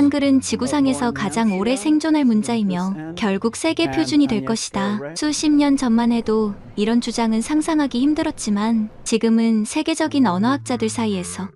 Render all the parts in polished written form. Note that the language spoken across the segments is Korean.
한글은 지구상에서 가장 오래 생존할 문자이며 결국 세계 표준이 될 것이다. 수십 년 전만 해도 이런 주장은 상상하기 힘들었지만 지금은 세계적인 언어학자들 사이에서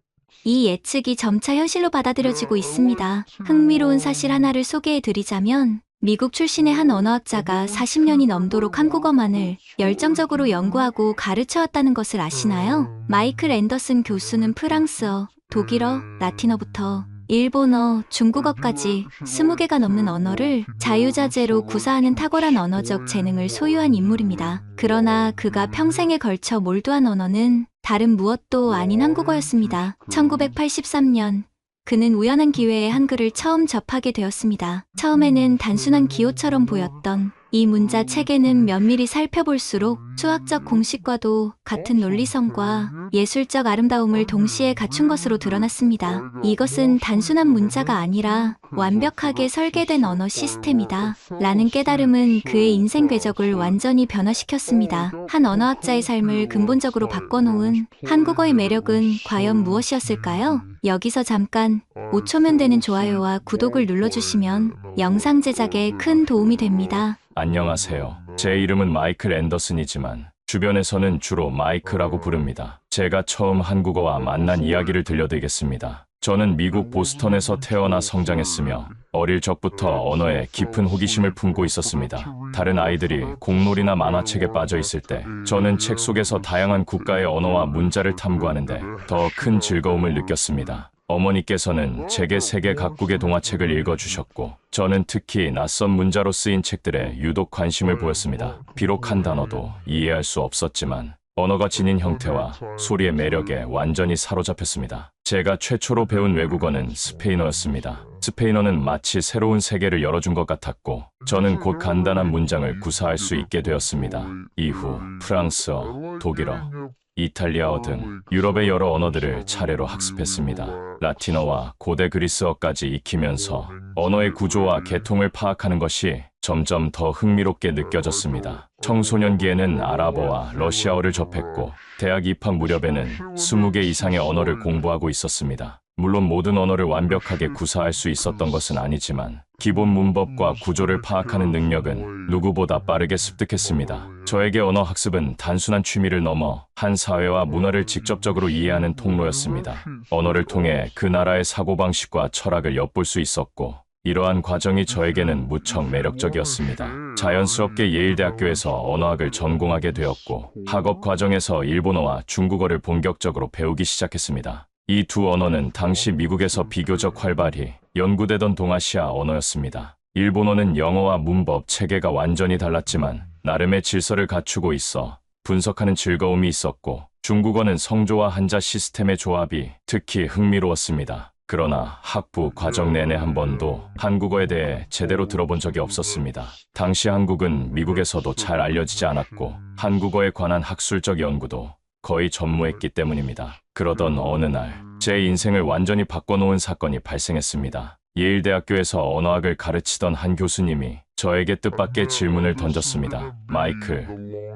이 예측이 점차 현실로 받아들여지고 있습니다. 흥미로운 사실 하나를 소개해 드리자면 미국 출신의 한 언어학자가 40년이 넘도록 한국어만을 열정적으로 연구하고 가르쳐왔다는 것을 아시나요? 마이클 앤더슨 교수는 프랑스어, 독일어, 라틴어부터 일본어, 중국어까지 20개가 넘는 언어를 자유자재로 구사하는 탁월한 언어적 재능을 소유한 인물입니다. 그러나 그가 평생에 걸쳐 몰두한 언어는 다른 무엇도 아닌 한국어였습니다. 1983년 그는 우연한 기회에 한글을 처음 접하게 되었습니다. 처음에는 단순한 기호처럼 보였던 이 문자 체계는 면밀히 살펴볼수록 수학적 공식과도 같은 논리성과 예술적 아름다움을 동시에 갖춘 것으로 드러났습니다. 이것은 단순한 문자가 아니라 완벽하게 설계된 언어 시스템이다 라는 깨달음은 그의 인생 궤적을 완전히 변화시켰습니다. 한 언어학자의 삶을 근본적으로 바꿔놓은 한국어의 매력은 과연 무엇이었을까요? 여기서 잠깐 5초면 되는 좋아요와 구독을 눌러주시면 영상 제작에 큰 도움이 됩니다. 안녕하세요. 제 이름은 마이클 앤더슨이지만 주변에서는 주로 마이크라고 부릅니다. 제가 처음 한국어와 만난 이야기를 들려드리겠습니다. 저는 미국 보스턴에서 태어나 성장했으며 어릴 적부터 언어에 깊은 호기심을 품고 있었습니다. 다른 아이들이 공놀이나 만화책에 빠져 있을 때 저는 책 속에서 다양한 국가의 언어와 문자를 탐구하는데 더 큰 즐거움을 느꼈습니다. 어머니께서는 제게 세계 각국의 동화책을 읽어주셨고 저는 특히 낯선 문자로 쓰인 책들에 유독 관심을 보였습니다. 비록 한 단어도 이해할 수 없었지만 언어가 지닌 형태와 소리의 매력에 완전히 사로잡혔습니다. 제가 최초로 배운 외국어는 스페인어였습니다. 스페인어는 마치 새로운 세계를 열어준 것 같았고 저는 곧 간단한 문장을 구사할 수 있게 되었습니다. 이후 프랑스어, 독일어, 이탈리아어 등 유럽의 여러 언어들을 차례로 학습했습니다. 라틴어와 고대 그리스어까지 익히면서 언어의 구조와 계통을 파악하는 것이 점점 더 흥미롭게 느껴졌습니다. 청소년기에는 아랍어와 러시아어를 접했고 대학 입학 무렵에는 20개 이상의 언어를 공부하고 있었습니다. 물론 모든 언어를 완벽하게 구사할 수 있었던 것은 아니지만 기본 문법과 구조를 파악하는 능력은 누구보다 빠르게 습득했습니다. 저에게 언어 학습은 단순한 취미를 넘어 한 사회와 문화를 직접적으로 이해하는 통로였습니다. 언어를 통해 그 나라의 사고방식과 철학을 엿볼 수 있었고 이러한 과정이 저에게는 무척 매력적이었습니다. 자연스럽게 예일대학교에서 언어학을 전공하게 되었고 학업 과정에서 일본어와 중국어를 본격적으로 배우기 시작했습니다. 이 두 언어는 당시 미국에서 비교적 활발히 연구되던 동아시아 언어였습니다. 일본어는 영어와 문법, 체계가 완전히 달랐지만 나름의 질서를 갖추고 있어 분석하는 즐거움이 있었고 중국어는 성조와 한자 시스템의 조합이 특히 흥미로웠습니다. 그러나 학부 과정 내내 한 번도 한국어에 대해 제대로 들어본 적이 없었습니다. 당시 한국은 미국에서도 잘 알려지지 않았고 한국어에 관한 학술적 연구도 거의 전무했기 때문입니다. 그러던 어느 날 제 인생을 완전히 바꿔놓은 사건이 발생했습니다. 예일대학교에서 언어학을 가르치던 한 교수님이 저에게 뜻밖의 질문을 던졌습니다. 마이클,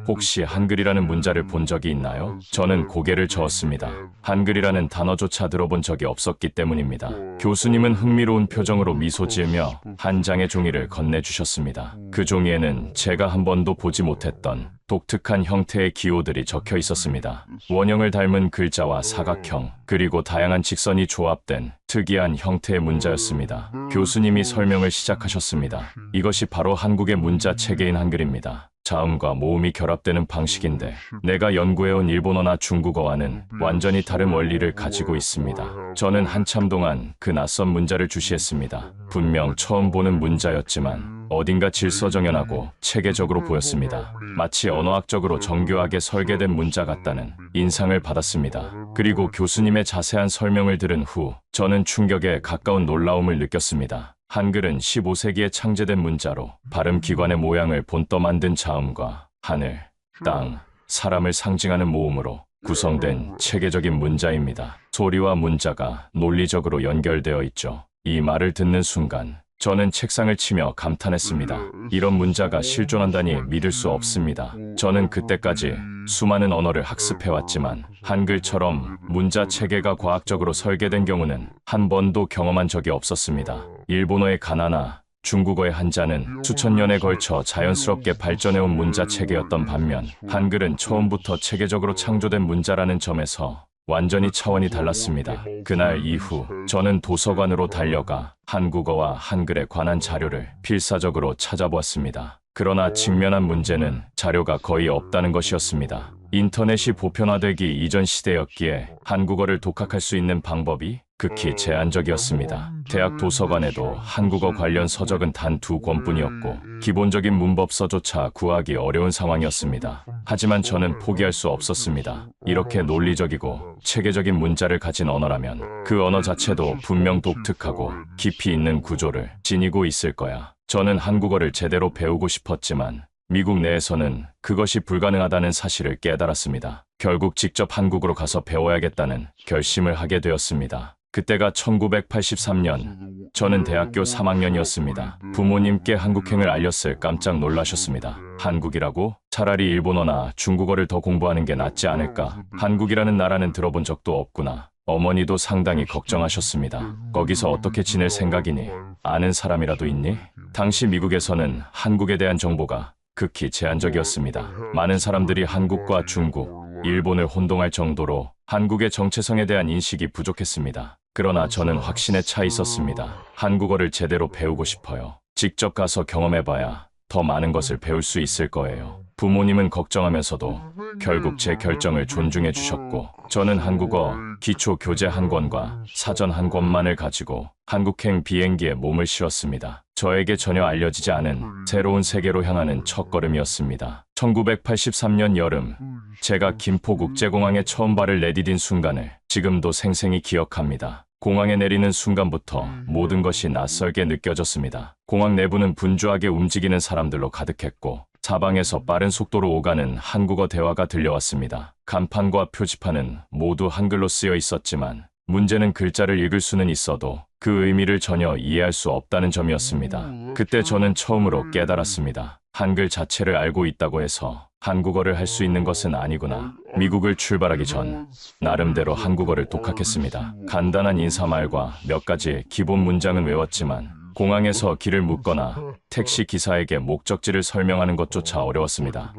혹시 한글이라는 문자를 본 적이 있나요? 저는 고개를 저었습니다. 한글이라는 단어조차 들어본 적이 없었기 때문입니다. 교수님은 흥미로운 표정으로 미소 지으며 한 장의 종이를 건네주셨습니다. 그 종이에는 제가 한 번도 보지 못했던 독특한 형태의 기호들이 적혀 있었습니다. 원형을 닮은 글자와 사각형, 그리고 다양한 직선이 조합된 특이한 형태의 문자였습니다. 교수님이 설명을 시작하셨습니다. 이것이 바로 한국의 문자 체계인 한글입니다. 자음과 모음이 결합되는 방식인데 내가 연구해온 일본어나 중국어와는 완전히 다른 원리를 가지고 있습니다. 저는 한참 동안 그 낯선 문자를 주시했습니다. 분명 처음 보는 문자였지만 어딘가 질서정연하고 체계적으로 보였습니다. 마치 언어학적으로 정교하게 설계된 문자 같다는 인상을 받았습니다. 그리고 교수님의 자세한 설명을 들은 후 저는 충격에 가까운 놀라움을 느꼈습니다. 한글은 15세기에 창제된 문자로 발음기관의 모양을 본떠 만든 자음과 하늘, 땅, 사람을 상징하는 모음으로 구성된 체계적인 문자입니다. 소리와 문자가 논리적으로 연결되어 있죠. 이 말을 듣는 순간 저는 책상을 치며 감탄했습니다. 이런 문자가 실존한다니 믿을 수 없습니다. 저는 그때까지 수많은 언어를 학습해왔지만 한글처럼 문자 체계가 과학적으로 설계된 경우는 한 번도 경험한 적이 없었습니다. 일본어의 가나나 중국어의 한자는 수천 년에 걸쳐 자연스럽게 발전해온 문자 체계였던 반면 한글은 처음부터 체계적으로 창조된 문자라는 점에서 완전히 차원이 달랐습니다. 그날 이후 저는 도서관으로 달려가 한국어와 한글에 관한 자료를 필사적으로 찾아보았습니다. 그러나 직면한 문제는 자료가 거의 없다는 것이었습니다. 인터넷이 보편화되기 이전 시대였기에 한국어를 독학할 수 있는 방법이 극히 제한적이었습니다. 대학 도서관에도 한국어 관련 서적은 단 2권뿐이었고 기본적인 문법서조차 구하기 어려운 상황이었습니다. 하지만 저는 포기할 수 없었습니다. 이렇게 논리적이고 체계적인 문자를 가진 언어라면 그 언어 자체도 분명 독특하고 깊이 있는 구조를 지니고 있을 거야. 저는 한국어를 제대로 배우고 싶었지만 미국 내에서는 그것이 불가능하다는 사실을 깨달았습니다. 결국 직접 한국으로 가서 배워야겠다는 결심을 하게 되었습니다. 그때가 1983년, 저는 대학교 3학년이었습니다. 부모님께 한국행을 알렸을 깜짝 놀라셨습니다. 한국이라고? 차라리 일본어나 중국어를 더 공부하는 게 낫지 않을까? 한국이라는 나라는 들어본 적도 없구나. 어머니도 상당히 걱정하셨습니다. 거기서 어떻게 지낼 생각이니? 아는 사람이라도 있니? 당시 미국에서는 한국에 대한 정보가 극히 제한적이었습니다. 많은 사람들이 한국과 중국, 일본을 혼동할 정도로 한국의 정체성에 대한 인식이 부족했습니다. 그러나 저는 확신에 차 있었습니다. 한국어를 제대로 배우고 싶어요. 직접 가서 경험해봐야 더 많은 것을 배울 수 있을 거예요. 부모님은 걱정하면서도 결국 제 결정을 존중해 주셨고 저는 한국어 기초 교재 한 권과 사전 한 권만을 가지고 한국행 비행기에 몸을 실었습니다. 저에게 전혀 알려지지 않은 새로운 세계로 향하는 첫걸음이었습니다. 1983년 여름, 제가 김포국제공항에 처음 발을 내디딘 순간을 지금도 생생히 기억합니다. 공항에 내리는 순간부터 모든 것이 낯설게 느껴졌습니다. 공항 내부는 분주하게 움직이는 사람들로 가득했고 사방에서 빠른 속도로 오가는 한국어 대화가 들려왔습니다. 간판과 표지판은 모두 한글로 쓰여 있었지만 문제는 글자를 읽을 수는 있어도 그 의미를 전혀 이해할 수 없다는 점이었습니다. 그때 저는 처음으로 깨달았습니다. 한글 자체를 알고 있다고 해서 한국어를 할 수 있는 것은 아니구나. 미국을 출발하기 전 나름대로 한국어를 독학했습니다. 간단한 인사말과 몇 가지 기본 문장은 외웠지만 공항에서 길을 묻거나 택시 기사에게 목적지를 설명하는 것조차 어려웠습니다.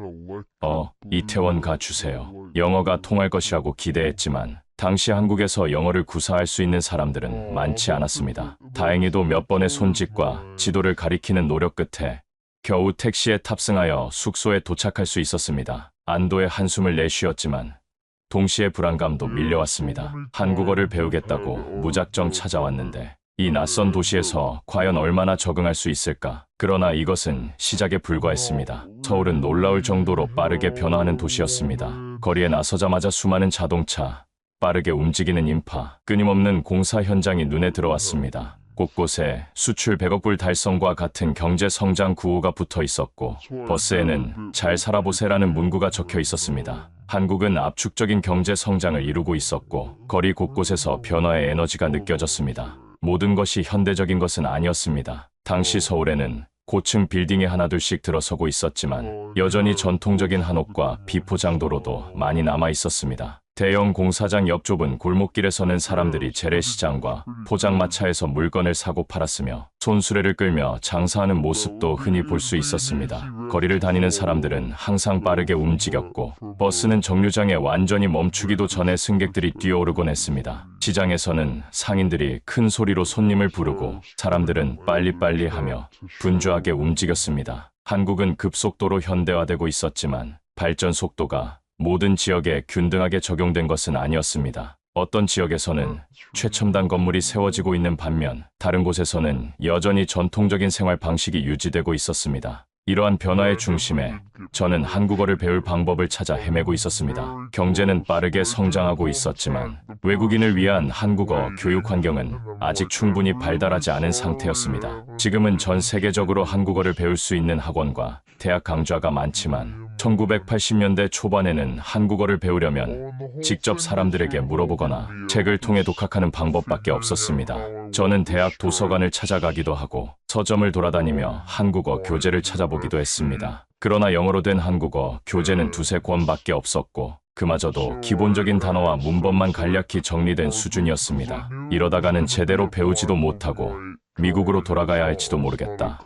이태원 가 주세요. 영어가 통할 것이라고 기대했지만 당시 한국에서 영어를 구사할 수 있는 사람들은 많지 않았습니다. 다행히도 몇 번의 손짓과 지도를 가리키는 노력 끝에 겨우 택시에 탑승하여 숙소에 도착할 수 있었습니다. 안도의 한숨을 내쉬었지만 동시에 불안감도 밀려왔습니다. 한국어를 배우겠다고 무작정 찾아왔는데 이 낯선 도시에서 과연 얼마나 적응할 수 있을까? 그러나 이것은 시작에 불과했습니다. 서울은 놀라울 정도로 빠르게 변화하는 도시였습니다. 거리에 나서자마자 수많은 자동차, 빠르게 움직이는 인파, 끊임없는 공사 현장이 눈에 들어왔습니다. 곳곳에 수출 100억 불 달성과 같은 경제 성장 구호가 붙어 있었고 버스에는 잘 살아보세라는 문구가 적혀 있었습니다. 한국은 압축적인 경제 성장을 이루고 있었고 거리 곳곳에서 변화의 에너지가 느껴졌습니다. 모든 것이 현대적인 것은 아니었습니다. 당시 서울에는 고층 빌딩이 하나둘씩 들어서고 있었지만 여전히 전통적인 한옥과 비포장도로도 많이 남아 있었습니다. 대형 공사장 옆 좁은 골목길에서는 사람들이 재래시장과 포장마차에서 물건을 사고 팔았으며 손수레를 끌며 장사하는 모습도 흔히 볼 수 있었습니다. 거리를 다니는 사람들은 항상 빠르게 움직였고 버스는 정류장에 완전히 멈추기도 전에 승객들이 뛰어오르곤 했습니다. 시장에서는 상인들이 큰 소리로 손님을 부르고 사람들은 빨리빨리 하며 분주하게 움직였습니다. 한국은 급속도로 현대화되고 있었지만 발전 속도가 모든 지역에 균등하게 적용된 것은 아니었습니다. 어떤 지역에서는 최첨단 건물이 세워지고 있는 반면 다른 곳에서는 여전히 전통적인 생활 방식이 유지되고 있었습니다. 이러한 변화의 중심에 저는 한국어를 배울 방법을 찾아 헤매고 있었습니다. 경제는 빠르게 성장하고 있었지만 외국인을 위한 한국어 교육 환경은 아직 충분히 발달하지 않은 상태였습니다. 지금은 전 세계적으로 한국어를 배울 수 있는 학원과 대학 강좌가 많지만 1980년대 초반에는 한국어를 배우려면 직접 사람들에게 물어보거나 책을 통해 독학하는 방법밖에 없었습니다. 저는 대학 도서관을 찾아가기도 하고 서점을 돌아다니며 한국어 교재를 찾아보기도 했습니다. 그러나 영어로 된 한국어 교재는 2~3권밖에 없었고 그마저도 기본적인 단어와 문법만 간략히 정리된 수준이었습니다. 이러다가는 제대로 배우지도 못하고 미국으로 돌아가야 할지도 모르겠다.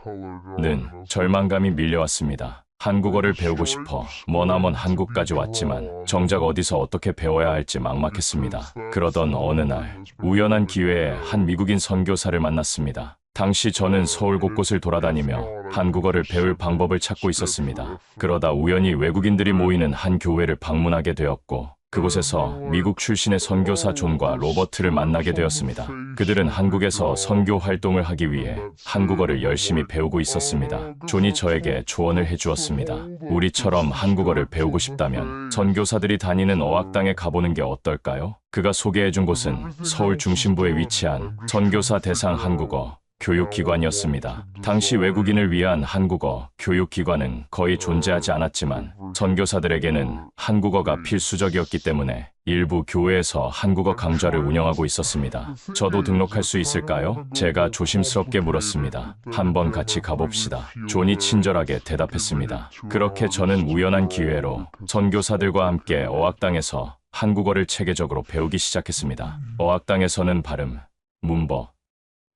는 절망감이 밀려왔습니다. 한국어를 배우고 싶어 머나먼 한국까지 왔지만 정작 어디서 어떻게 배워야 할지 막막했습니다. 그러던 어느 날 우연한 기회에 한 미국인 선교사를 만났습니다. 당시 저는 서울 곳곳을 돌아다니며 한국어를 배울 방법을 찾고 있었습니다. 그러다 우연히 외국인들이 모이는 한 교회를 방문하게 되었고 그곳에서 미국 출신의 선교사 존과 로버트를 만나게 되었습니다. 그들은 한국에서 선교 활동을 하기 위해 한국어를 열심히 배우고 있었습니다. 존이 저에게 조언을 해주었습니다. 우리처럼 한국어를 배우고 싶다면 선교사들이 다니는 어학당에 가보는 게 어떨까요? 그가 소개해준 곳은 서울 중심부에 위치한 선교사 대상 한국어 교육기관이었습니다. 당시 외국인을 위한 한국어 교육기관은 거의 존재하지 않았지만 선교사들에게는 한국어가 필수적이었기 때문에 일부 교회에서 한국어 강좌를 운영하고 있었습니다. 저도 등록할 수 있을까요? 제가 조심스럽게 물었습니다. 한번 같이 가봅시다. 존이 친절하게 대답했습니다. 그렇게 저는 우연한 기회로 선교사들과 함께 어학당에서 한국어를 체계적으로 배우기 시작했습니다. 어학당에서는 발음, 문법,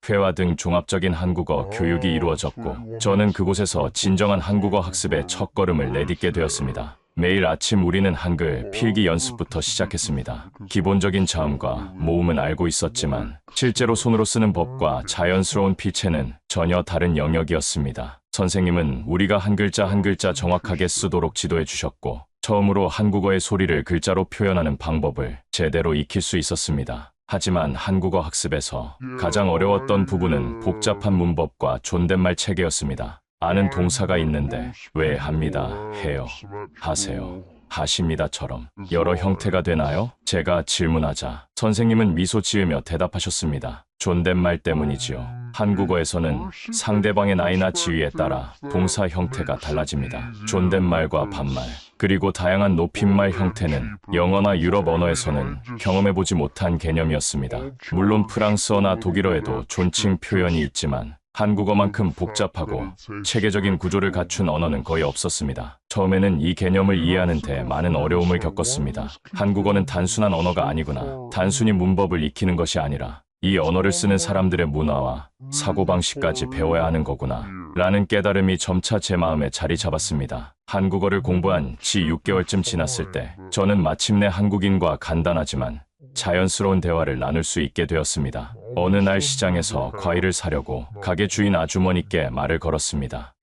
회화 등 종합적인 한국어 교육이 이루어졌고 저는 그곳에서 진정한 한국어 학습의 첫걸음을 내딛게 되었습니다. 매일 아침 우리는 한글 필기 연습부터 시작했습니다. 기본적인 자음과 모음은 알고 있었지만 실제로 손으로 쓰는 법과 자연스러운 필체는 전혀 다른 영역이었습니다. 선생님은 우리가 한 글자 한 글자 정확하게 쓰도록 지도해 주셨고 처음으로 한국어의 소리를 글자로 표현하는 방법을 제대로 익힐 수 있었습니다. 하지만 한국어 학습에서 가장 어려웠던 부분은 복잡한 문법과 존댓말 체계였습니다. 아는 동사가 있는데 왜 합니다, 해요, 하세요, 하십니다처럼 여러 형태가 되나요? 제가 질문하자 선생님은 미소 지으며 대답하셨습니다. 존댓말 때문이지요. 한국어에서는 상대방의 나이나 지위에 따라 동사 형태가 달라집니다. 존댓말과 반말, 그리고 다양한 높임말 형태는 영어나 유럽 언어에서는 경험해보지 못한 개념이었습니다. 물론 프랑스어나 독일어에도 존칭 표현이 있지만 한국어만큼 복잡하고 체계적인 구조를 갖춘 언어는 거의 없었습니다. 처음에는 이 개념을 이해하는 데 많은 어려움을 겪었습니다. 한국어는 단순한 언어가 아니구나. 단순히 문법을 익히는 것이 아니라 이 언어를 쓰는 사람들의 문화와 사고방식까지 배워야 하는 거구나 라는 깨달음이 점차 제 마음에 자리 잡았습니다. 한국어를 공부한 지 6개월쯤 지났을 때 저는 마침내 한국인과 간단하지만 자연스러운 대화를 나눌 수 있게 되었습니다. 어느 날 시장에서 과일을 사려고 가게 주인 아주머니께 말을 걸었습니다.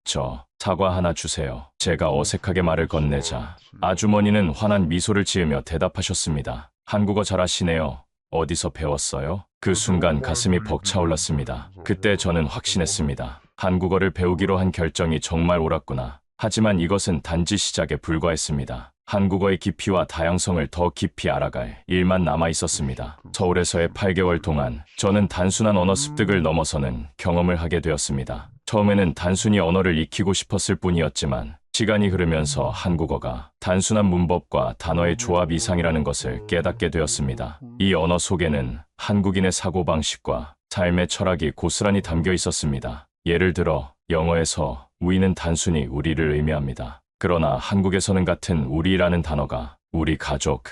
저 사과 하나 주세요. 제가 어색하게 말을 건네자 아주머니는 환한 미소를 지으며 대답하셨습니다. 한국어 잘하시네요. 어디서 배웠어요? 그 순간 가슴이 벅차올랐습니다. 그때 저는 확신했습니다. 한국어를 배우기로 한 결정이 정말 옳았구나. 하지만 이것은 단지 시작에 불과했습니다. 한국어의 깊이와 다양성을 더 깊이 알아갈 일만 남아 있었습니다. 서울에서의 8개월 동안 저는 단순한 언어 습득을 넘어서는 경험을 하게 되었습니다. 처음에는 단순히 언어를 익히고 싶었을 뿐이었지만 시간이 흐르면서 한국어가 단순한 문법과 단어의 조합 이상이라는 것을 깨닫게 되었습니다. 이 언어 속에는 한국인의 사고방식과 삶의 철학이 고스란히 담겨 있었습니다. 예를 들어 영어에서 we는 단순히 우리를 의미합니다. 그러나 한국에서는 같은 우리라는 단어가 우리 가족,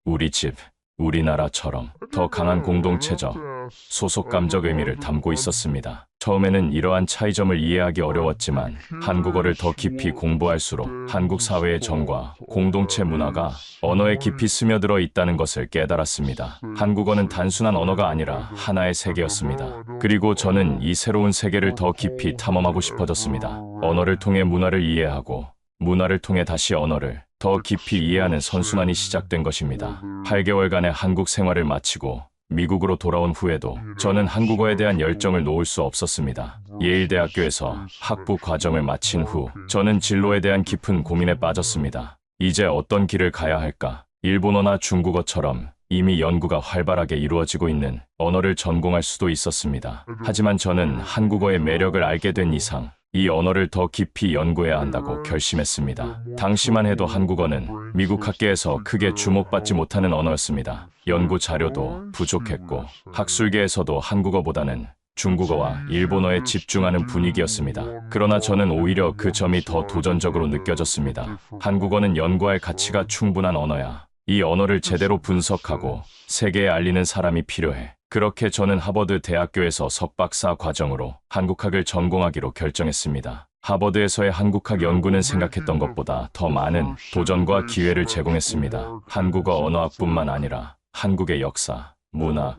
우리 집, 우리나라처럼 더 강한 공동체적, 소속감적 의미를 담고 있었습니다. 처음에는 이러한 차이점을 이해하기 어려웠지만 한국어를 더 깊이 공부할수록 한국 사회의 정과 공동체 문화가 언어에 깊이 스며들어 있다는 것을 깨달았습니다. 한국어는 단순한 언어가 아니라 하나의 세계였습니다. 그리고 저는 이 새로운 세계를 더 깊이 탐험하고 싶어졌습니다. 언어를 통해 문화를 이해하고 문화를 통해 다시 언어를 더 깊이 이해하는 선순환이 시작된 것입니다. 8개월간의 한국 생활을 마치고 미국으로 돌아온 후에도 저는 한국어에 대한 열정을 놓을 수 없었습니다. 예일대학교에서 학부 과정을 마친 후 저는 진로에 대한 깊은 고민에 빠졌습니다. 이제 어떤 길을 가야 할까? 일본어나 중국어처럼 이미 연구가 활발하게 이루어지고 있는 언어를 전공할 수도 있었습니다. 하지만 저는 한국어의 매력을 알게 된 이상 이 언어를 더 깊이 연구해야 한다고 결심했습니다. 당시만 해도 한국어는 미국 학계에서 크게 주목받지 못하는 언어였습니다. 연구 자료도 부족했고 학술계에서도 한국어보다는 중국어와 일본어에 집중하는 분위기였습니다. 그러나 저는 오히려 그 점이 더 도전적으로 느껴졌습니다. 한국어는 연구할 가치가 충분한 언어야. 이 언어를 제대로 분석하고 세계에 알리는 사람이 필요해. 그렇게 저는 하버드 대학교에서 석박사 과정으로 한국학을 전공하기로 결정했습니다. 하버드에서의 한국학 연구는 생각했던 것보다 더 많은 도전과 기회를 제공했습니다. 한국어 언어학뿐만 아니라 한국의 역사, 문화,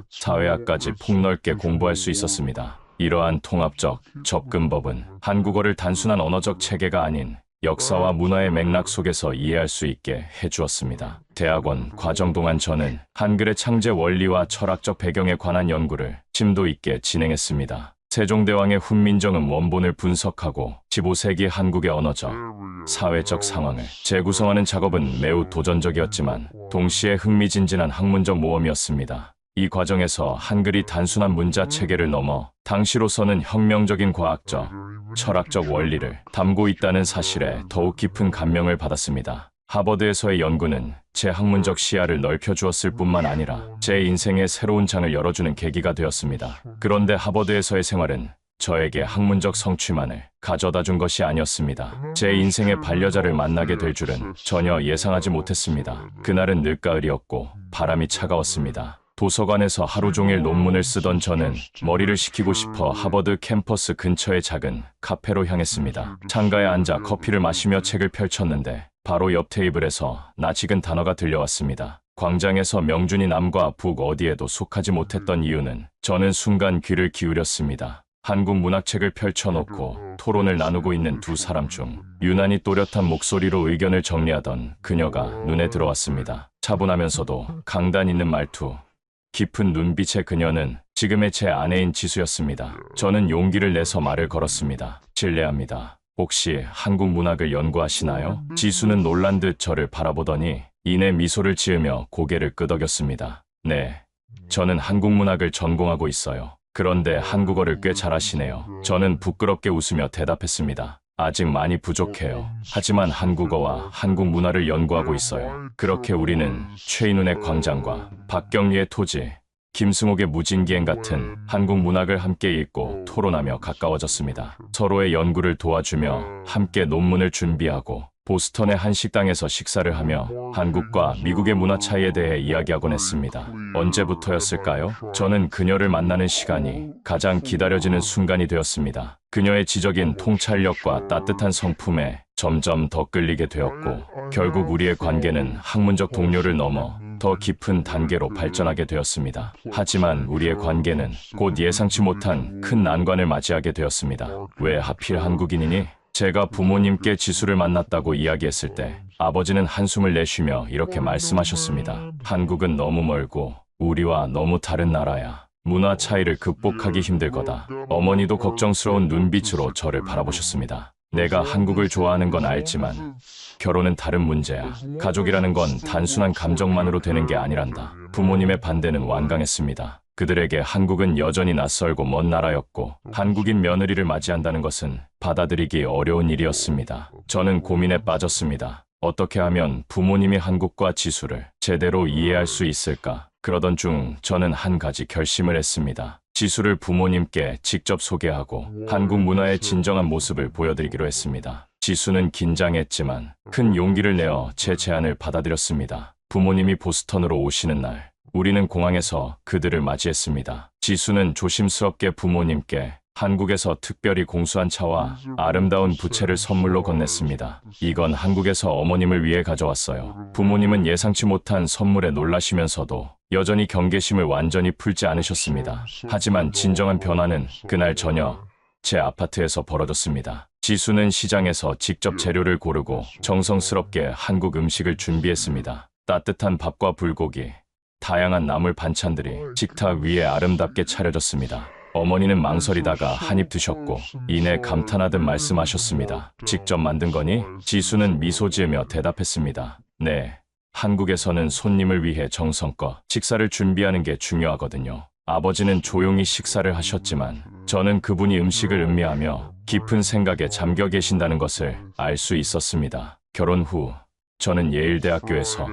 사회학까지 폭넓게 공부할 수 있었습니다. 이러한 통합적 접근법은 한국어를 단순한 언어적 체계가 아닌 역사와 문화의 맥락 속에서 이해할 수 있게 해주었습니다. 대학원 과정 동안 저는 한글의 창제 원리와 철학적 배경에 관한 연구를 심도 있게 진행했습니다. 세종대왕의 훈민정음 원본을 분석하고 15세기 한국의 언어적, 사회적 상황을 재구성하는 작업은 매우 도전적이었지만 동시에 흥미진진한 학문적 모험이었습니다. 이 과정에서 한글이 단순한 문자 체계를 넘어 당시로서는 혁명적인 과학적, 철학적 원리를 담고 있다는 사실에 더욱 깊은 감명을 받았습니다. 하버드에서의 연구는 제 학문적 시야를 넓혀주었을 뿐만 아니라 제 인생의 새로운 장을 열어주는 계기가 되었습니다. 그런데 하버드에서의 생활은 저에게 학문적 성취만을 가져다 준 것이 아니었습니다. 제 인생의 반려자를 만나게 될 줄은 전혀 예상하지 못했습니다. 그날은 늦가을이었고 바람이 차가웠습니다. 도서관에서 하루 종일 논문을 쓰던 저는 머리를 식히고 싶어 하버드 캠퍼스 근처의 작은 카페로 향했습니다. 창가에 앉아 커피를 마시며 책을 펼쳤는데 바로 옆 테이블에서 낯익은 단어가 들려왔습니다. 광장에서 명준이 남과 북 어디에도 속하지 못했던 이유는 저는 순간 귀를 기울였습니다. 한국 문학책을 펼쳐놓고 토론을 나누고 있는 두 사람 중 유난히 또렷한 목소리로 의견을 정리하던 그녀가 눈에 들어왔습니다. 차분하면서도 강단 있는 말투, 깊은 눈빛의 그녀는 지금의 제 아내인 지수였습니다. 저는 용기를 내서 말을 걸었습니다. 실례합니다. 혹시 한국 문학을 연구하시나요? 지수는 놀란 듯 저를 바라보더니 이내 미소를 지으며 고개를 끄덕였습니다. 네, 저는 한국 문학을 전공하고 있어요. 그런데 한국어를 꽤 잘하시네요. 저는 부끄럽게 웃으며 대답했습니다. 아직 많이 부족해요. 하지만 한국어와 한국 문화를 연구하고 있어요. 그렇게 우리는 최인훈의 광장과 박경리의 토지, 김승옥의 무진기행 같은 한국 문학을 함께 읽고 토론하며 가까워졌습니다. 서로의 연구를 도와주며 함께 논문을 준비하고 보스턴의 한 식당에서 식사를 하며 한국과 미국의 문화 차이에 대해 이야기하곤 했습니다. 언제부터였을까요? 저는 그녀를 만나는 시간이 가장 기다려지는 순간이 되었습니다. 그녀의 지적인 통찰력과 따뜻한 성품에 점점 더 끌리게 되었고 결국 우리의 관계는 학문적 동료를 넘어 더 깊은 단계로 발전하게 되었습니다. 하지만 우리의 관계는 곧 예상치 못한 큰 난관을 맞이하게 되었습니다. 왜 하필 한국인이니? 제가 부모님께 지수를 만났다고 이야기했을 때 아버지는 한숨을 내쉬며 이렇게 말씀하셨습니다. 한국은 너무 멀고 우리와 너무 다른 나라야. 문화 차이를 극복하기 힘들 거다. 어머니도 걱정스러운 눈빛으로 저를 바라보셨습니다. 내가 한국을 좋아하는 건 알지만 결혼은 다른 문제야. 가족이라는 건 단순한 감정만으로 되는 게 아니란다. 부모님의 반대는 완강했습니다. 그들에게 한국은 여전히 낯설고 먼 나라였고 한국인 며느리를 맞이한다는 것은 받아들이기 어려운 일이었습니다. 저는 고민에 빠졌습니다. 어떻게 하면 부모님이 한국과 지수를 제대로 이해할 수 있을까? 그러던 중 저는 한 가지 결심을 했습니다. 지수를 부모님께 직접 소개하고 한국 문화의 진정한 모습을 보여드리기로 했습니다. 지수는 긴장했지만 큰 용기를 내어 제 제안을 받아들였습니다. 부모님이 보스턴으로 오시는 날 우리는 공항에서 그들을 맞이했습니다. 지수는 조심스럽게 부모님께 한국에서 특별히 공수한 차와 아름다운 부채를 선물로 건넸습니다. 이건 한국에서 어머님을 위해 가져왔어요. 부모님은 예상치 못한 선물에 놀라시면서도 여전히 경계심을 완전히 풀지 않으셨습니다. 하지만 진정한 변화는 그날 저녁 제 아파트에서 벌어졌습니다. 지수는 시장에서 직접 재료를 고르고 정성스럽게 한국 음식을 준비했습니다. 따뜻한 밥과 불고기, 다양한 나물 반찬들이 식탁 위에 아름답게 차려졌습니다. 어머니는 망설이다가 한입 드셨고 이내 감탄하듯 말씀하셨습니다. 직접 만든 거니? 지수는 미소 지으며 대답했습니다. 네, 한국에서는 손님을 위해 정성껏 식사를 준비하는 게 중요하거든요. 아버지는 조용히 식사를 하셨지만 저는 그분이 음식을 음미하며 깊은 생각에 잠겨 계신다는 것을 알 수 있었습니다. 결혼 후 저는 예일대학교에서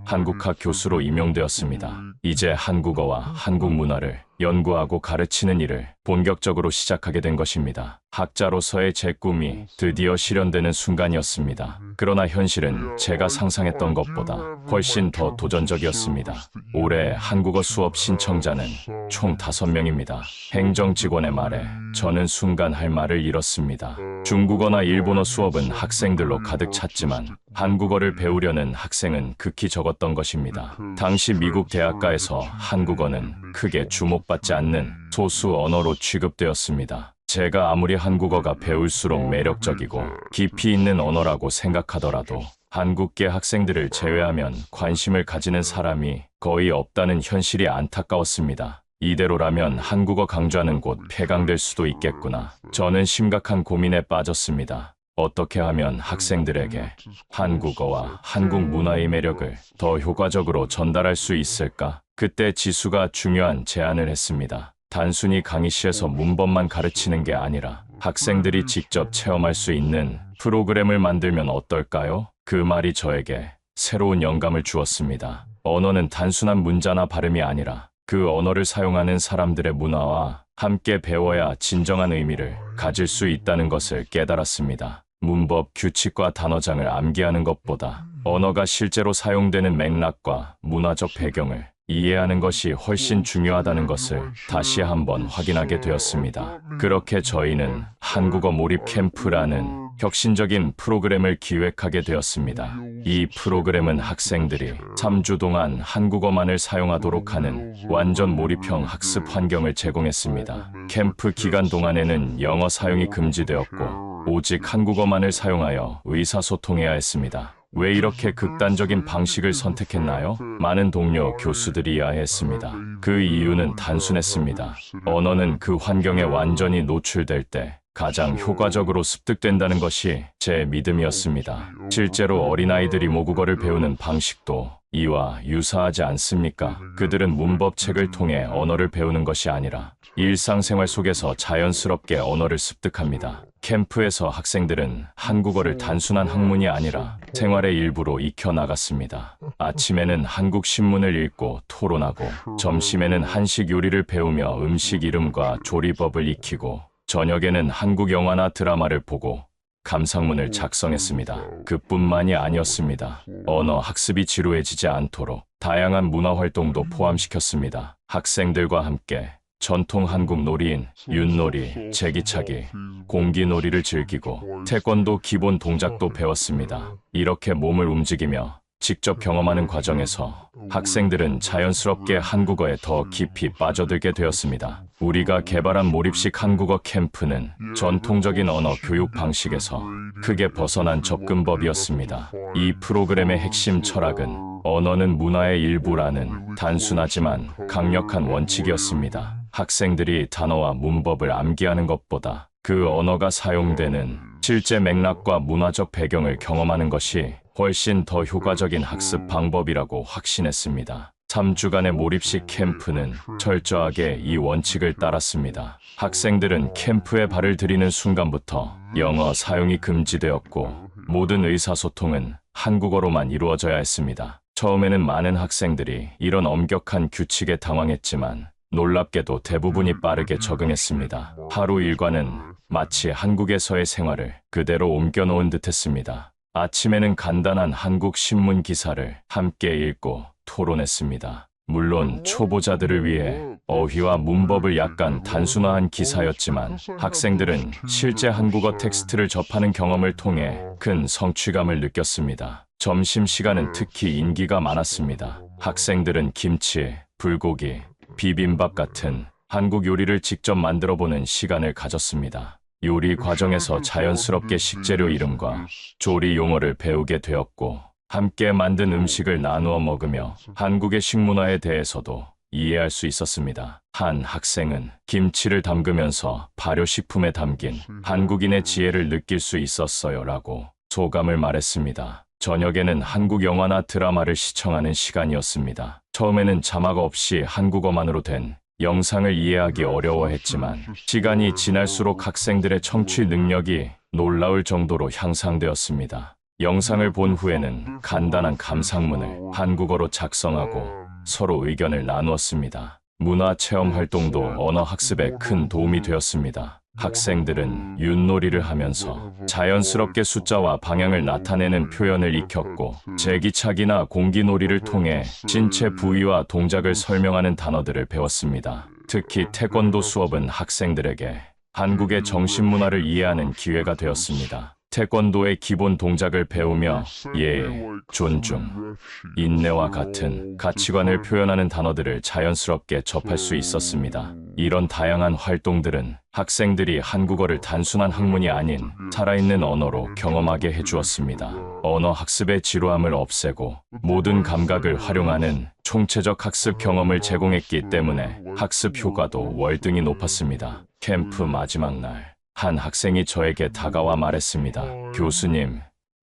한국학 교수로 임용되었습니다. 이제 한국어와 한국 문화를 연구하고 가르치는 일을 본격적으로 시작하게 된 것입니다. 학자로서의 제 꿈이 드디어 실현되는 순간이었습니다. 그러나 현실은 제가 상상했던 것보다 훨씬 더 도전적이었습니다. 올해 한국어 수업 신청자는 총 5명입니다. 행정 직원의 말에 저는 순간 할 말을 잃었습니다. 중국어나 일본어 수업은 학생들로 가득 찼지만 한국어를 배우려는 학생은 극히 적었던 것입니다. 당시 미국 대학가에서 한국어는 크게 주목받지 않는 소수 언어로 취급되었습니다. 제가 아무리 한국어가 배울수록 매력적이고 깊이 있는 언어라고 생각하더라도 한국계 학생들을 제외하면 관심을 가지는 사람이 거의 없다는 현실이 안타까웠습니다. 이대로라면 한국어 강조하는 곳 폐강될 수도 있겠구나. 저는 심각한 고민에 빠졌습니다. 어떻게 하면 학생들에게 한국어와 한국 문화의 매력을 더 효과적으로 전달할 수 있을까? 그때 지수가 중요한 제안을 했습니다. 단순히 강의실에서 문법만 가르치는 게 아니라 학생들이 직접 체험할 수 있는 프로그램을 만들면 어떨까요? 그 말이 저에게 새로운 영감을 주었습니다. 언어는 단순한 문자나 발음이 아니라 그 언어를 사용하는 사람들의 문화와 함께 배워야 진정한 의미를 가질 수 있다는 것을 깨달았습니다. 문법, 규칙과 단어장을 암기하는 것보다 언어가 실제로 사용되는 맥락과 문화적 배경을 이해하는 것이 훨씬 중요하다는 것을 다시 한번 확인하게 되었습니다. 그렇게 저희는 한국어 몰입 캠프라는 혁신적인 프로그램을 기획하게 되었습니다. 이 프로그램은 학생들이 3주 동안 한국어만을 사용하도록 하는 완전 몰입형 학습 환경을 제공했습니다. 캠프 기간 동안에는 영어 사용이 금지되었고 오직 한국어만을 사용하여 의사소통해야 했습니다. 왜 이렇게 극단적인 방식을 선택했나요? 많은 동료 교수들이 야해했습니다. 그 이유는 단순했습니다. 언어는 그 환경에 완전히 노출될 때 가장 효과적으로 습득된다는 것이 제 믿음이었습니다. 실제로 어린아이들이 모국어를 배우는 방식도 이와 유사하지 않습니까? 그들은 문법책을 통해 언어를 배우는 것이 아니라 일상생활 속에서 자연스럽게 언어를 습득합니다. 캠프에서 학생들은 한국어를 단순한 학문이 아니라 생활의 일부로 익혀나갔습니다. 아침에는 한국 신문을 읽고 토론하고, 점심에는 한식 요리를 배우며 음식 이름과 조리법을 익히고, 저녁에는 한국 영화나 드라마를 보고 감상문을 작성했습니다. 그뿐만이 아니었습니다. 언어 학습이 지루해지지 않도록 다양한 문화 활동도 포함시켰습니다. 학생들과 함께 전통 한국 놀이인 윷놀이, 제기차기, 공기놀이를 즐기고 태권도 기본 동작도 배웠습니다. 이렇게 몸을 움직이며 직접 경험하는 과정에서 학생들은 자연스럽게 한국어에 더 깊이 빠져들게 되었습니다. 우리가 개발한 몰입식 한국어 캠프는 전통적인 언어 교육 방식에서 크게 벗어난 접근법이었습니다. 이 프로그램의 핵심 철학은 언어는 문화의 일부라는 단순하지만 강력한 원칙이었습니다. 학생들이 단어와 문법을 암기하는 것보다 그 언어가 사용되는 실제 맥락과 문화적 배경을 경험하는 것이 훨씬 더 효과적인 학습 방법이라고 확신했습니다. 3주간의 몰입식 캠프는 철저하게 이 원칙을 따랐습니다. 학생들은 캠프에 발을 들이는 순간부터 영어 사용이 금지되었고 모든 의사소통은 한국어로만 이루어져야 했습니다. 처음에는 많은 학생들이 이런 엄격한 규칙에 당황했지만 놀랍게도 대부분이 빠르게 적응했습니다. 하루 일과는 마치 한국에서의 생활을 그대로 옮겨놓은 듯했습니다. 아침에는 간단한 한국 신문 기사를 함께 읽고 토론했습니다. 물론 초보자들을 위해 어휘와 문법을 약간 단순화한 기사였지만 학생들은 실제 한국어 텍스트를 접하는 경험을 통해 큰 성취감을 느꼈습니다. 점심시간은 특히 인기가 많았습니다. 학생들은 김치, 불고기, 비빔밥 같은 한국 요리를 직접 만들어보는 시간을 가졌습니다. 요리 과정에서 자연스럽게 식재료 이름과 조리 용어를 배우게 되었고 함께 만든 음식을 나누어 먹으며 한국의 식문화에 대해서도 이해할 수 있었습니다. 한 학생은 김치를 담그면서 발효식품에 담긴 한국인의 지혜를 느낄 수 있었어요 라고 소감을 말했습니다. 저녁에는 한국 영화나 드라마를 시청하는 시간이었습니다. 처음에는 자막 없이 한국어만으로 된 영상을 이해하기 어려워했지만 시간이 지날수록 학생들의 청취 능력이 놀라울 정도로 향상되었습니다. 영상을 본 후에는 간단한 감상문을 한국어로 작성하고 서로 의견을 나누었습니다. 문화 체험 활동도 언어 학습에 큰 도움이 되었습니다. 학생들은 윷놀이를 하면서 자연스럽게 숫자와 방향을 나타내는 표현을 익혔고, 제기차기나 공기놀이를 통해 신체 부위와 동작을 설명하는 단어들을 배웠습니다. 특히 태권도 수업은 학생들에게 한국의 정신문화를 이해하는 기회가 되었습니다. 태권도의 기본 동작을 배우며 예의, 존중, 인내와 같은 가치관을 표현하는 단어들을 자연스럽게 접할 수 있었습니다. 이런 다양한 활동들은 학생들이 한국어를 단순한 학문이 아닌 살아있는 언어로 경험하게 해주었습니다. 언어 학습의 지루함을 없애고 모든 감각을 활용하는 총체적 학습 경험을 제공했기 때문에 학습 효과도 월등히 높았습니다. 캠프 마지막 날, 한 학생이 저에게 다가와 말했습니다. 교수님,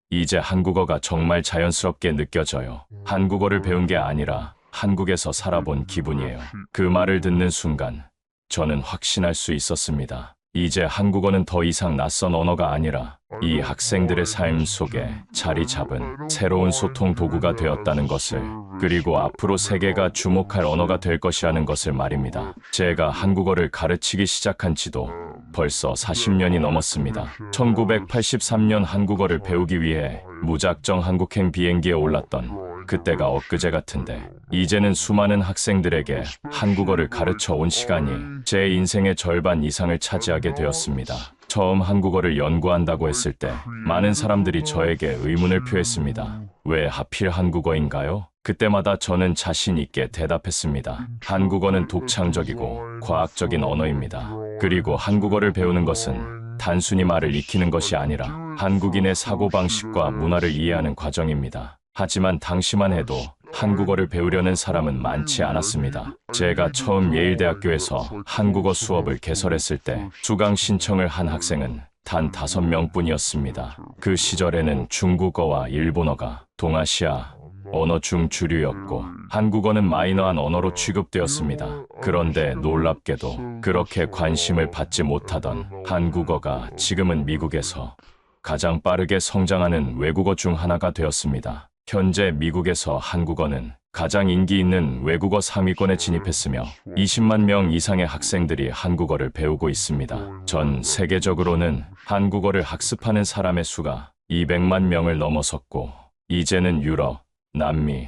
이제 한국어가 정말 자연스럽게 느껴져요. 한국어를 배운 게 아니라 한국에서 살아본 기분이에요. 그 말을 듣는 순간 저는 확신할 수 있었습니다. 이제 한국어는 더 이상 낯선 언어가 아니라 이 학생들의 삶 속에 자리 잡은 새로운 소통 도구가 되었다는 것을, 그리고 앞으로 세계가 주목할 언어가 될 것이라는 것을 말입니다. 제가 한국어를 가르치기 시작한 지도 벌써 40년이 넘었습니다. 1983년 한국어를 배우기 위해 무작정 한국행 비행기에 올랐던 그때가 엊그제 같은데, 이제는 수많은 학생들에게 한국어를 가르쳐 온 시간이 제 인생의 절반 이상을 차지하게 되었습니다. 처음 한국어를 연구한다고 했을 때 많은 사람들이 저에게 의문을 표했습니다. 왜 하필 한국어인가요? 그때마다 저는 자신 있게 대답했습니다. 한국어는 독창적이고 과학적인 언어입니다. 그리고 한국어를 배우는 것은 단순히 말을 익히는 것이 아니라 한국인의 사고방식과 문화를 이해하는 과정입니다. 하지만 당시만 해도 한국어를 배우려는 사람은 많지 않았습니다. 제가 처음 예일대학교에서 한국어 수업을 개설했을 때 수강 신청을 한 학생은 단 5명뿐이었습니다. 그 시절에는 중국어와 일본어가 동아시아 언어 중 주류였고, 한국어는 마이너한 언어로 취급되었습니다. 그런데 놀랍게도 그렇게 관심을 받지 못하던 한국어가 지금은 미국에서 가장 빠르게 성장하는 외국어 중 하나가 되었습니다. 현재 미국에서 한국어는 가장 인기 있는 외국어 상위권에 진입했으며 20만 명 이상의 학생들이 한국어를 배우고 있습니다. 전 세계적으로는 한국어를 학습하는 사람의 수가 200만 명을 넘어섰고, 이제는 유럽, 남미,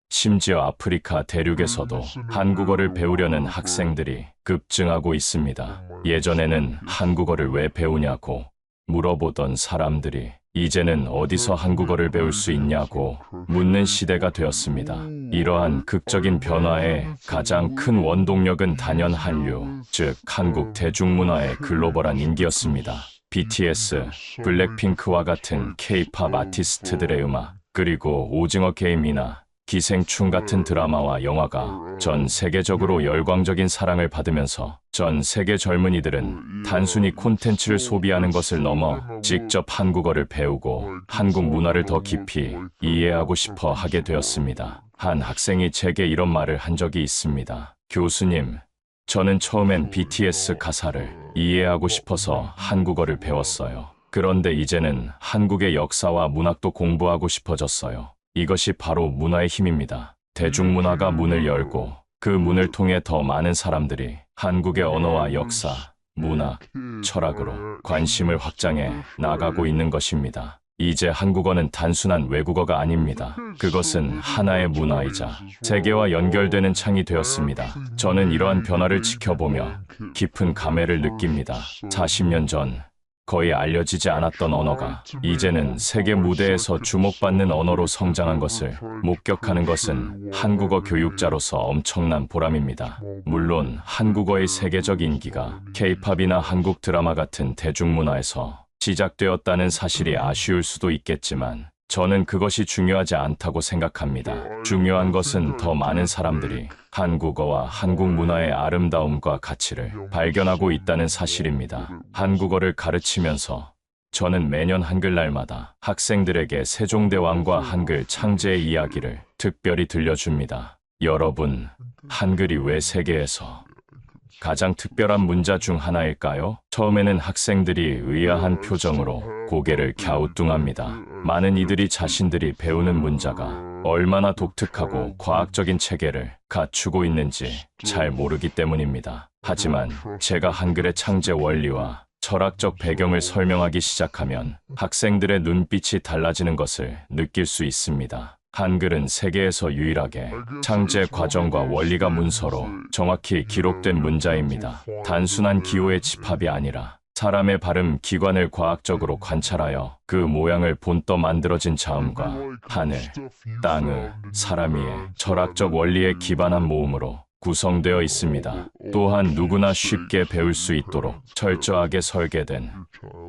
심지어 아프리카 대륙에서도 한국어를 배우려는 학생들이 급증하고 있습니다. 예전에는 한국어를 왜 배우냐고 물어보던 사람들이 이제는 어디서 한국어를 배울 수 있냐고 묻는 시대가 되었습니다. 이러한 극적인 변화의 가장 큰 원동력은 단연 한류, 즉 한국 대중문화의 글로벌한 인기였습니다. BTS, 블랙핑크와 같은 K-팝 아티스트들의 음악, 그리고 오징어 게임이나 기생충 같은 드라마와 영화가 전 세계적으로 열광적인 사랑을 받으면서 전 세계 젊은이들은 단순히 콘텐츠를 소비하는 것을 넘어 직접 한국어를 배우고 한국 문화를 더 깊이 이해하고 싶어 하게 되었습니다. 한 학생이 제게 이런 말을 한 적이 있습니다. 교수님, 저는 처음엔 BTS 가사를 이해하고 싶어서 한국어를 배웠어요. 그런데 이제는 한국의 역사와 문학도 공부하고 싶어졌어요. 이것이 바로 문화의 힘입니다. 대중문화가 문을 열고 그 문을 통해 더 많은 사람들이 한국의 언어와 역사, 문학, 철학으로 관심을 확장해 나가고 있는 것입니다. 이제 한국어는 단순한 외국어가 아닙니다. 그것은 하나의 문화이자 세계와 연결되는 창이 되었습니다. 저는 이러한 변화를 지켜보며 깊은 감회를 느낍니다. 40년 전 거의 알려지지 않았던 언어가 이제는 세계 무대에서 주목받는 언어로 성장한 것을 목격하는 것은 한국어 교육자로서 엄청난 보람입니다. 물론 한국어의 세계적 인기가 K-팝이나 한국 드라마 같은 대중문화에서 시작되었다는 사실이 아쉬울 수도 있겠지만 저는 그것이 중요하지 않다고 생각합니다. 중요한 것은 더 많은 사람들이 한국어와 한국 문화의 아름다움과 가치를 발견하고 있다는 사실입니다. 한국어를 가르치면서 저는 매년 한글날마다 학생들에게 세종대왕과 한글 창제의 이야기를 특별히 들려줍니다. 여러분, 한글이 왜 세계에서 가장 특별한 문자 중 하나일까요? 처음에는 학생들이 의아한 표정으로 고개를 갸우뚱합니다. 많은 이들이 자신들이 배우는 문자가 얼마나 독특하고 과학적인 체계를 갖추고 있는지 잘 모르기 때문입니다. 하지만 제가 한글의 창제 원리와 철학적 배경을 설명하기 시작하면 학생들의 눈빛이 달라지는 것을 느낄 수 있습니다. 한글은 세계에서 유일하게 창제 과정과 원리가 문서로 정확히 기록된 문자입니다. 단순한 기호의 집합이 아니라 사람의 발음 기관을 과학적으로 관찰하여 그 모양을 본떠 만들어진 자음과 하늘, 땅의, 사람이의 철학적 원리에 기반한 모음으로 구성되어 있습니다. 또한 누구나 쉽게 배울 수 있도록 철저하게 설계된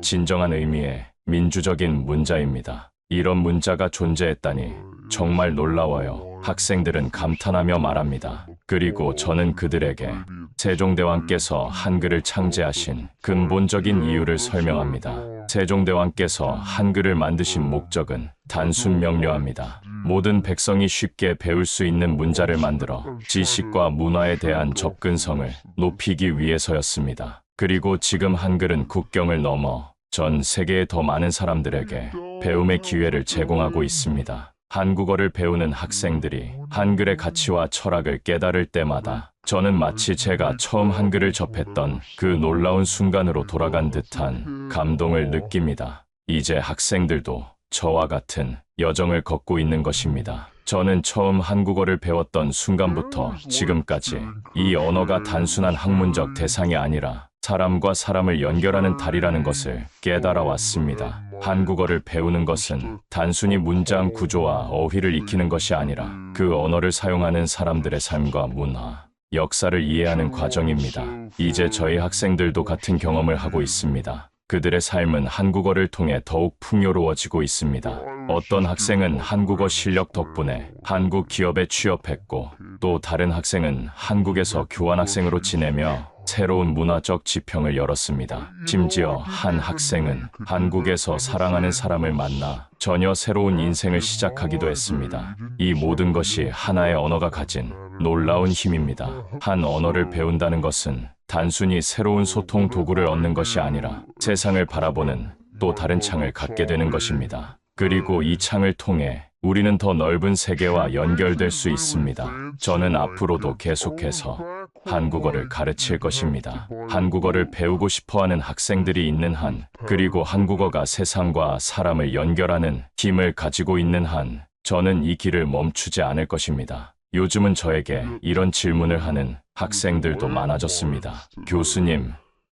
진정한 의미의 민주적인 문자입니다. 이런 문자가 존재했다니 정말 놀라워요. 학생들은 감탄하며 말합니다. 그리고 저는 그들에게 세종대왕께서 한글을 창제하신 근본적인 이유를 설명합니다. 세종대왕께서 한글을 만드신 목적은 단순 명료합니다. 모든 백성이 쉽게 배울 수 있는 문자를 만들어 지식과 문화에 대한 접근성을 높이기 위해서였습니다. 그리고 지금 한글은 국경을 넘어 전 세계의 더 많은 사람들에게 배움의 기회를 제공하고 있습니다. 한국어를 배우는 학생들이 한글의 가치와 철학을 깨달을 때마다 저는 마치 제가 처음 한글을 접했던 그 놀라운 순간으로 돌아간 듯한 감동을 느낍니다. 이제 학생들도 저와 같은 여정을 걷고 있는 것입니다. 저는 처음 한국어를 배웠던 순간부터 지금까지 이 언어가 단순한 학문적 대상이 아니라 사람과 사람을 연결하는 달이라는 것을 깨달아 왔습니다. 한국어를 배우는 것은 단순히 문장 구조와 어휘를 익히는 것이 아니라 그 언어를 사용하는 사람들의 삶과 문화, 역사를 이해하는 과정입니다. 이제 저희 학생들도 같은 경험을 하고 있습니다. 그들의 삶은 한국어를 통해 더욱 풍요로워지고 있습니다. 어떤 학생은 한국어 실력 덕분에 한국 기업에 취업했고, 또 다른 학생은 한국에서 교환학생으로 지내며 새로운 문화적 지평을 열었습니다. 심지어 한 학생은 한국에서 사랑하는 사람을 만나 전혀 새로운 인생을 시작하기도 했습니다. 이 모든 것이 하나의 언어가 가진 놀라운 힘입니다. 한 언어를 배운다는 것은 단순히 새로운 소통 도구를 얻는 것이 아니라 세상을 바라보는 또 다른 창을 갖게 되는 것입니다. 그리고 이 창을 통해 우리는 더 넓은 세계와 연결될 수 있습니다. 저는 앞으로도 계속해서 한국어를 가르칠 것입니다. 한국어를 배우고 싶어하는 학생들이 있는 한, 그리고 한국어가 세상과 사람을 연결하는 힘을 가지고 있는 한, 저는 이 길을 멈추지 않을 것입니다. 요즘은 저에게 이런 질문을 하는 학생들도 많아졌습니다. 교수님,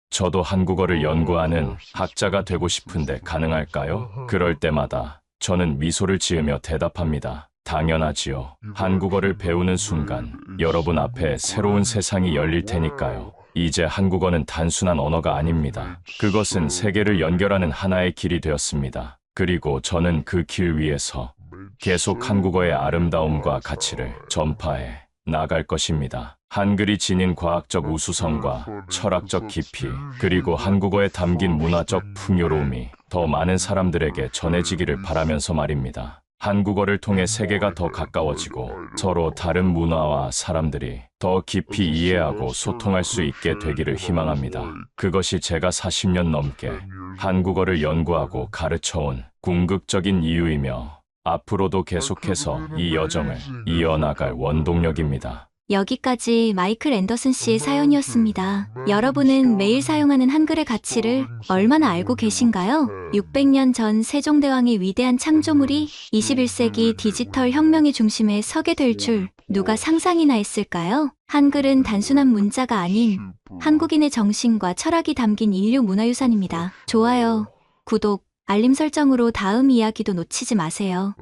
저도 한국어를 연구하는 학자가 되고 싶은데 가능할까요? 그럴 때마다 저는 미소를 지으며 대답합니다. 당연하지요. 한국어를 배우는 순간 여러분 앞에 새로운 세상이 열릴 테니까요. 이제 한국어는 단순한 언어가 아닙니다. 그것은 세계를 연결하는 하나의 길이 되었습니다. 그리고 저는 그 길 위에서 계속 한국어의 아름다움과 가치를 전파해 나갈 것입니다. 한글이 지닌 과학적 우수성과 철학적 깊이, 그리고 한국어에 담긴 문화적 풍요로움이 더 많은 사람들에게 전해지기를 바라면서 말입니다. 한국어를 통해 세계가 더 가까워지고 서로 다른 문화와 사람들이 더 깊이 이해하고 소통할 수 있게 되기를 희망합니다. 그것이 제가 40년 넘게 한국어를 연구하고 가르쳐온 궁극적인 이유이며 앞으로도 계속해서 이 여정을 이어나갈 원동력입니다. 여기까지 마이클 앤더슨 씨의 사연이었습니다. 여러분은 매일 사용하는 한글의 가치를 얼마나 알고 계신가요? 600년 전 세종대왕의 위대한 창조물이 21세기 디지털 혁명의 중심에 서게 될 줄 누가 상상이나 했을까요? 한글은 단순한 문자가 아닌 한국인의 정신과 철학이 담긴 인류 문화유산입니다. 좋아요, 구독, 알림 설정으로 다음 이야기도 놓치지 마세요.